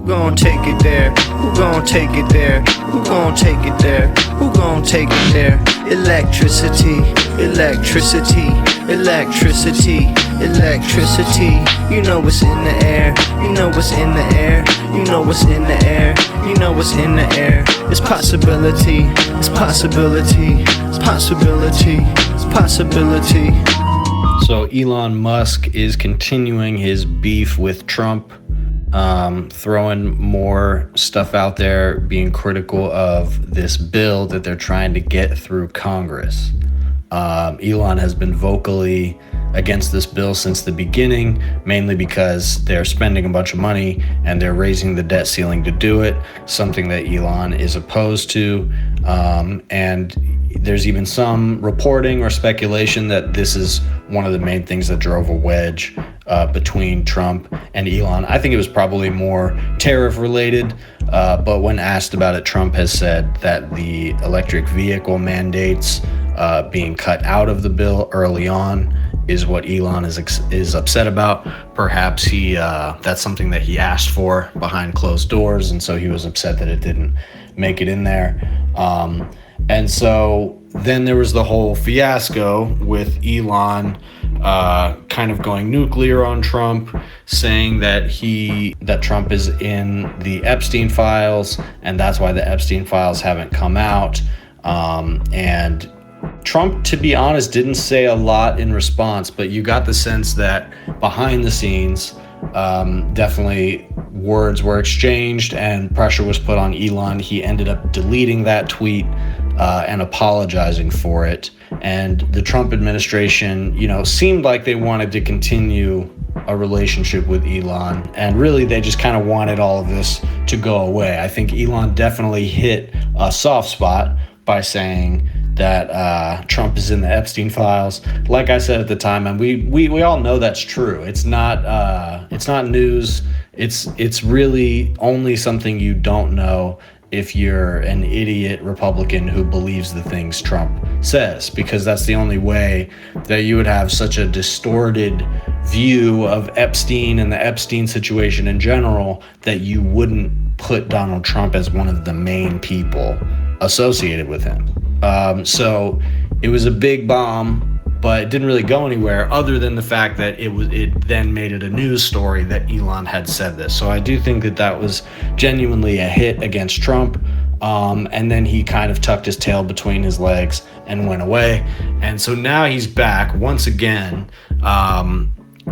Who gon' take it there? Who gon' take it there? Who gon' take it there? Who gon' take it there? Electricity, electricity, electricity, electricity. You know what's in the air. You know what's in the air. You know what's in the air. You know what's in the air. It's possibility. It's possibility. It's possibility. It's possibility. So Elon Musk is continuing his beef with Trump, throwing more stuff out there, being critical of this bill that they're trying to get through Congress. Elon has been vocally against this bill since the beginning, mainly because they're spending a bunch of money and they're raising the debt ceiling to do it, something that Elon is opposed to. And there's even some reporting or speculation that this is one of the main things that drove a wedge between Trump and Elon. I think it was probably more tariff related, but when asked about it, Trump has said that the electric vehicle mandates being cut out of the bill early on is what Elon is upset about. Perhaps that's something that he asked for behind closed doors, and so he was upset that it didn't make it in there. And so then there was the whole fiasco with Elon kind of going nuclear on Trump, saying that Trump is in the Epstein files, and that's why the Epstein files haven't come out. And Trump, to be honest, didn't say a lot in response, but you got the sense that behind the scenes, definitely words were exchanged and pressure was put on Elon. He ended up deleting that tweet and apologizing for it. And the Trump administration, seemed like they wanted to continue a relationship with Elon, and really they just kind of wanted all of this to go away. I think Elon definitely hit a soft spot by saying that Trump is in the Epstein files. Like I said at the time, and we all know that's true. It's not news. It's really only something you don't know if you're an idiot Republican who believes the things Trump says, because that's the only way that you would have such a distorted view of Epstein and the Epstein situation in general that you wouldn't put Donald Trump as one of the main people associated with him. So it was a big bomb, but it didn't really go anywhere other than the fact that it then made it a news story that Elon had said this. So I do think that was genuinely a hit against Trump. And then he kind of tucked his tail between his legs and went away. And so now he's back once again,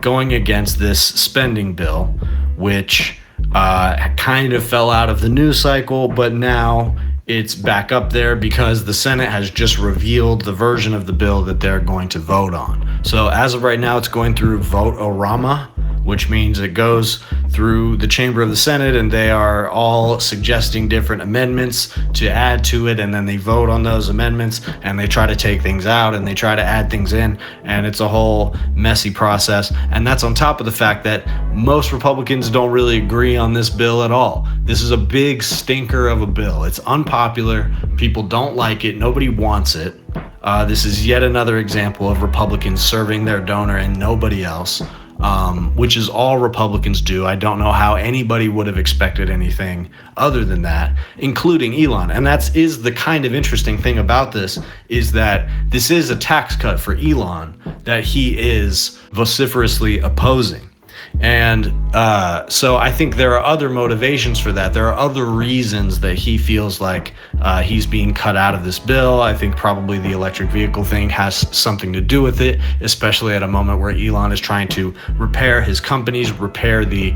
going against this spending bill, which kind of fell out of the news cycle, but now it's back up there because the Senate has just revealed the version of the bill that they're going to vote on. So as of right now, it's going through vote-o-rama, which means it goes through the chamber of the Senate and they are all suggesting different amendments to add to it, and then they vote on those amendments and they try to take things out and they try to add things in, and it's a whole messy process. And that's on top of the fact that most Republicans don't really agree on this bill at all. This is a big stinker of a bill. It's unpopular. People don't like it. Nobody wants it. This is yet another example of Republicans serving their donor and nobody else. Which is all Republicans do. I don't know how anybody would have expected anything other than that, including Elon. And that is the kind of interesting thing about this, is that this is a tax cut for Elon that he is vociferously opposing. And so I think there are other motivations for that. There are other reasons that he feels like he's being cut out of this bill. I think probably the electric vehicle thing has something to do with it, especially at a moment where Elon is trying to repair his companies, repair the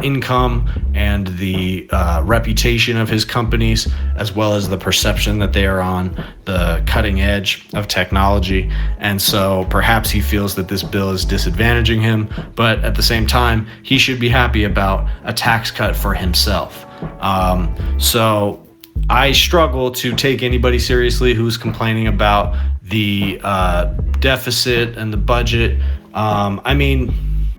income and the reputation of his companies, as well as the perception that they are on the cutting edge of technology. And so perhaps he feels that this bill is disadvantaging him, but at the same time, he should be happy about a tax cut for himself. So I struggle to take anybody seriously who's complaining about the deficit and the budget. I mean,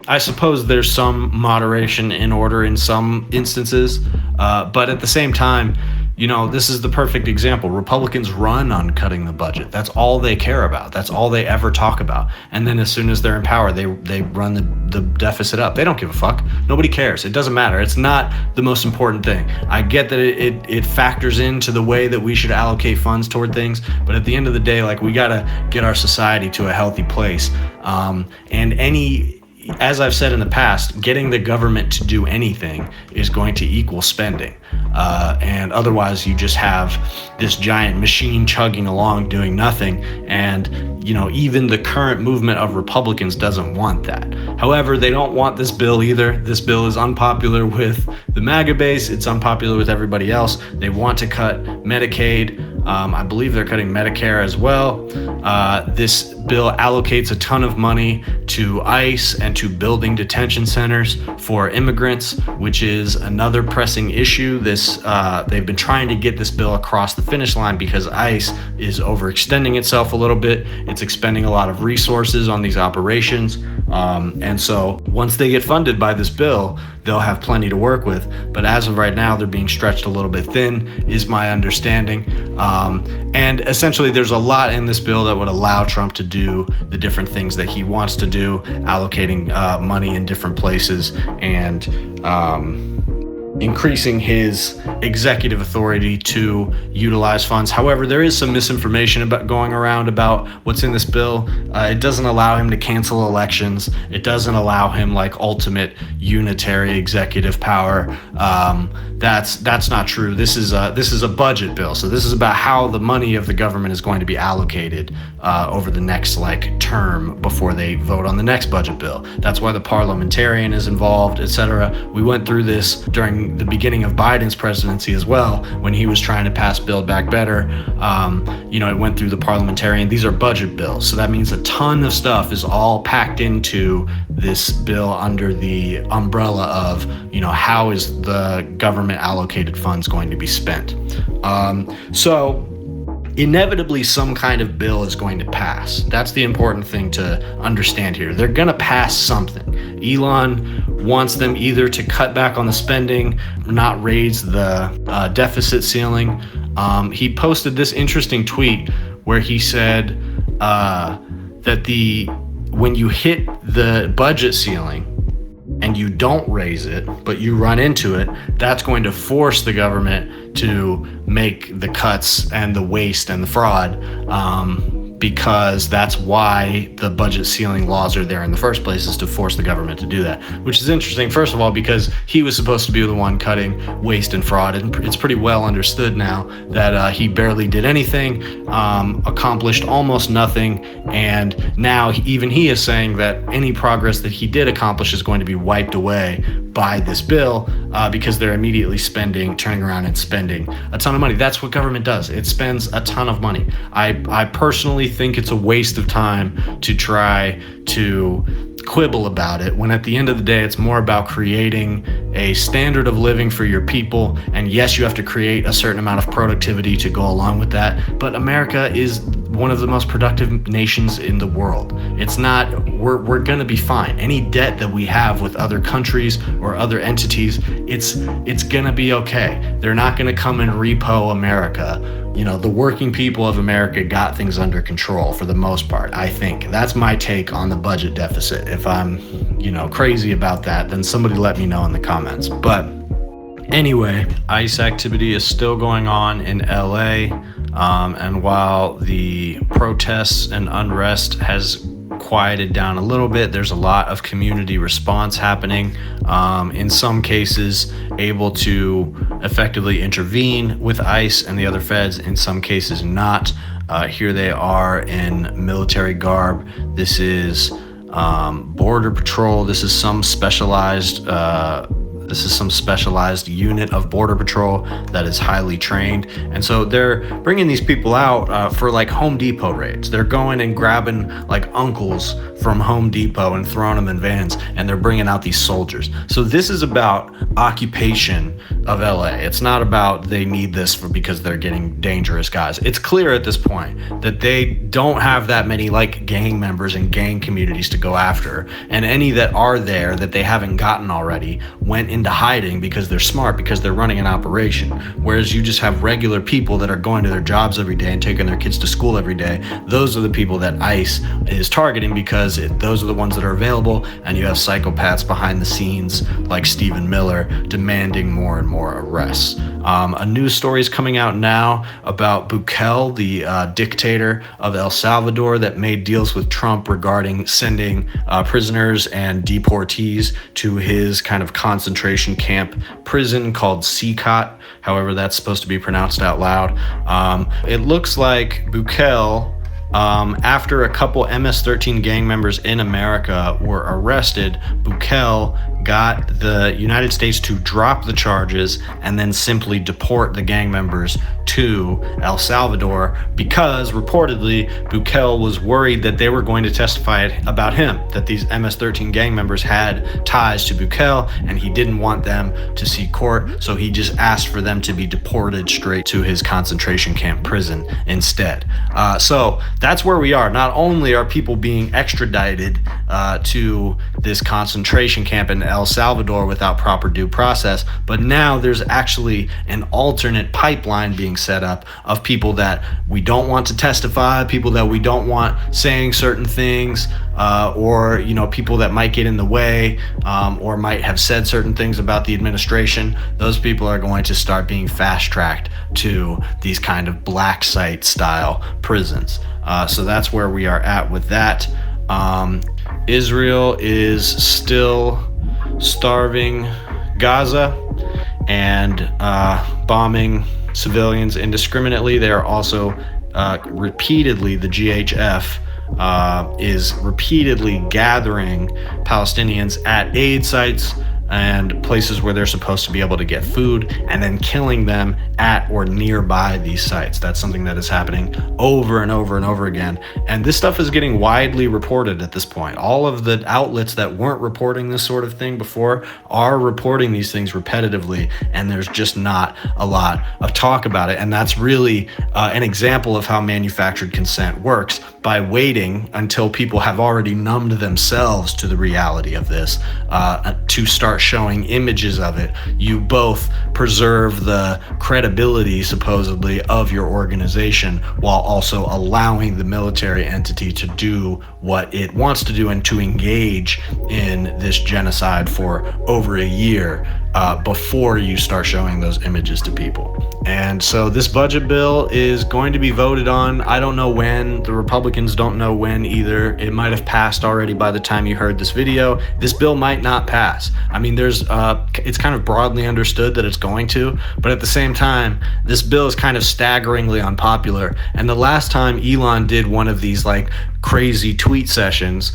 I suppose there's some moderation in order in some instances, but at the same time, This is the perfect example. Republicans run on cutting the budget. That's all they care about. That's all they ever talk about. And then as soon as they're in power, they run the deficit up. They don't give a fuck. Nobody cares. It doesn't matter. It's not the most important thing. I get that it factors into the way that we should allocate funds toward things, but at the end of the day, like, we gotta get our society to a healthy place. As I've said in the past, getting the government to do anything is going to equal spending. And otherwise you just have this giant machine chugging along doing nothing. And, even the current movement of Republicans doesn't want that. However, they don't want this bill either. This bill is unpopular with the MAGA base. It's unpopular with everybody else. They want to cut Medicaid. I believe they're cutting Medicare as well. This bill allocates a ton of money to ICE and to building detention centers for immigrants, which is another pressing issue. They've been trying to get this bill across the finish line because ICE is overextending itself a little bit. It's expending a lot of resources on these operations. And so once they get funded by this bill, they'll have plenty to work with. But as of right now, they're being stretched a little bit thin, is my understanding. And essentially, there's a lot in this bill that would allow Trump to do the different things that he wants to do, allocating money in different places and increasing his executive authority to utilize funds. However, there is some misinformation going around about what's in this bill. It doesn't allow him to cancel elections. It doesn't allow him ultimate unitary executive power. That's not true. This is a budget bill. So this is about how the money of the government is going to be allocated over the next term before they vote on the next budget bill. That's why the parliamentarian is involved, etc. We went through this during the beginning of Biden's presidency as well, when he was trying to pass Build Back Better. It went through the parliamentarian. These are budget bills. So that means a ton of stuff is all packed into this bill under the umbrella of, how is the government allocated funds going to be spent. So inevitably some kind of bill is going to pass. That's the important thing to understand here. They're going to pass something. Elon wants them either to cut back on the spending, not raise the deficit ceiling. He posted this interesting tweet where he said that when you hit the budget ceiling and you don't raise it, but you run into it, that's going to force the government to make the cuts and the waste and the fraud, because that's why the budget ceiling laws are there in the first place, is to force the government to do that. Which is interesting, first of all, because he was supposed to be the one cutting waste and fraud, and it's pretty well understood now that he barely did anything, accomplished almost nothing, and now even he is saying that any progress that he did accomplish is going to be wiped away by this bill, because they're immediately turning around and spending a ton of money. That's what government does. It spends a ton of money. I personally think it's a waste of time to try to quibble about it, when at the end of the day, it's more about creating a standard of living for your people. And yes, you have to create a certain amount of productivity to go along with that. But America is one of the most productive nations in the world. It's not, we're going to be fine. Any debt that we have with other countries or other entities, it's going to be okay. They're not going to come and repo America. The working people of America got things under control for the most part, I think. That's my take on the budget deficit. If I'm, crazy about that, then somebody let me know in the comments. But anyway, ICE activity is still going on in LA. And while the protests and unrest has quieted down a little bit, there's a lot of community response happening, in some cases able to effectively intervene with ICE and the other feds, in some cases not. Here they are in military garb. This is Border Patrol. This is some specialized unit of Border Patrol that is highly trained. And so they're bringing these people out for Home Depot raids. They're going and grabbing uncles from Home Depot and throwing them in vans, and they're bringing out these soldiers. So this is about occupation of LA. It's not about they need this because they're getting dangerous guys. It's clear at this point that they don't have that many gang members and gang communities to go after, and any that are there that they haven't gotten already went into hiding because they're smart, because they're running an operation. Whereas you just have regular people that are going to their jobs every day and taking their kids to school every day. Those are the people that ICE is targeting because those are the ones that are available, and you have psychopaths behind the scenes like Stephen Miller demanding more and more arrests. A news story is coming out now about Bukele, the dictator of El Salvador, that made deals with Trump regarding sending prisoners and deportees to his kind of concentration camp prison called CCOT, however that's supposed to be pronounced out loud. It looks like Bukele, after a couple MS-13 gang members in America were arrested, Bukele got the United States to drop the charges and then simply deport the gang members to El Salvador because reportedly Bukele was worried that they were going to testify about him, that these MS-13 gang members had ties to Bukele and he didn't want them to see court, so he just asked for them to be deported straight to his concentration camp prison instead. So that's where we are. Not only are people being extradited to this concentration camp in El Salvador without proper due process, but now there's actually an alternate pipeline being set up of people that we don't want to testify, people that we don't want saying certain things, or people that might get in the way, or might have said certain things about the administration. Those people are going to start being fast-tracked to these kind of black site style prisons. So that's where we are at with that. Israel is still starving Gaza and bombing civilians indiscriminately. They are also repeatedly, the GHF is repeatedly gathering Palestinians at aid sites and places where they're supposed to be able to get food, and then killing them at or nearby these sites. That's something that is happening over and over and over again. And this stuff is getting widely reported at this point. All of the outlets that weren't reporting this sort of thing before are reporting these things repetitively, and there's just not a lot of talk about it. And that's really an example of how manufactured consent works, by waiting until people have already numbed themselves to the reality of this to start showing images of it. You both preserve the credibility, supposedly, of your organization while also allowing the military entity to do what it wants to do and to engage in this genocide for over a year before you start showing those images to people. And so this budget bill is going to be voted on. I don't know when. The Republicans don't know when either. It might have passed already by the time you heard this video. This bill might not pass. I mean, it's kind of broadly understood that it's going to, but at the same time, this bill is kind of staggeringly unpopular. And the last time Elon did one of these like crazy tweet sessions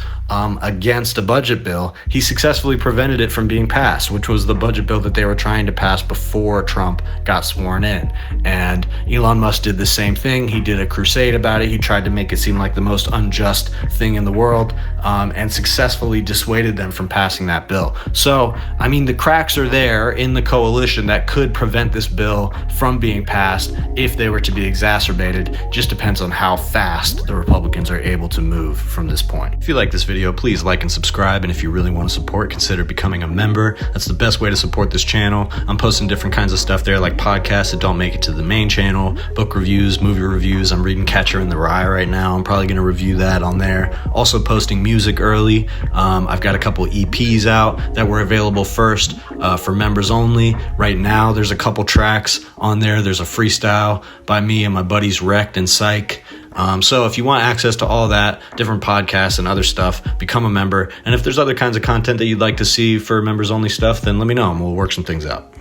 against a budget bill, he successfully prevented it from being passed, which was the budget bill that they were trying to pass before Trump got sworn in. And Elon Musk did the same thing. He did a crusade about it. He tried to make it seem like the most unjust thing in the world, and successfully dissuaded them from passing that bill. So, I mean, the cracks are there in the coalition that could prevent this bill from being passed if they were to be exacerbated. Just depends on how fast the Republicans are able to move from this point. If you like this video, please like and subscribe, and if you really want to support, consider becoming a member. That's the best way to support this channel. I'm posting different kinds of stuff there, like podcasts that don't make it to the main channel, book reviews, movie reviews. I'm reading Catcher in the Rye right now. I'm probably going to review that on there. Also posting music early. I've got a couple EPs out that were available first for members only. Right now, there's a couple tracks on there. There's a freestyle by me and my buddies Wrecked and Psych. So if you want access to all that, different podcasts and other stuff, become a member. And if there's other kinds of content that you'd like to see for members only stuff, then let me know and we'll work some things out.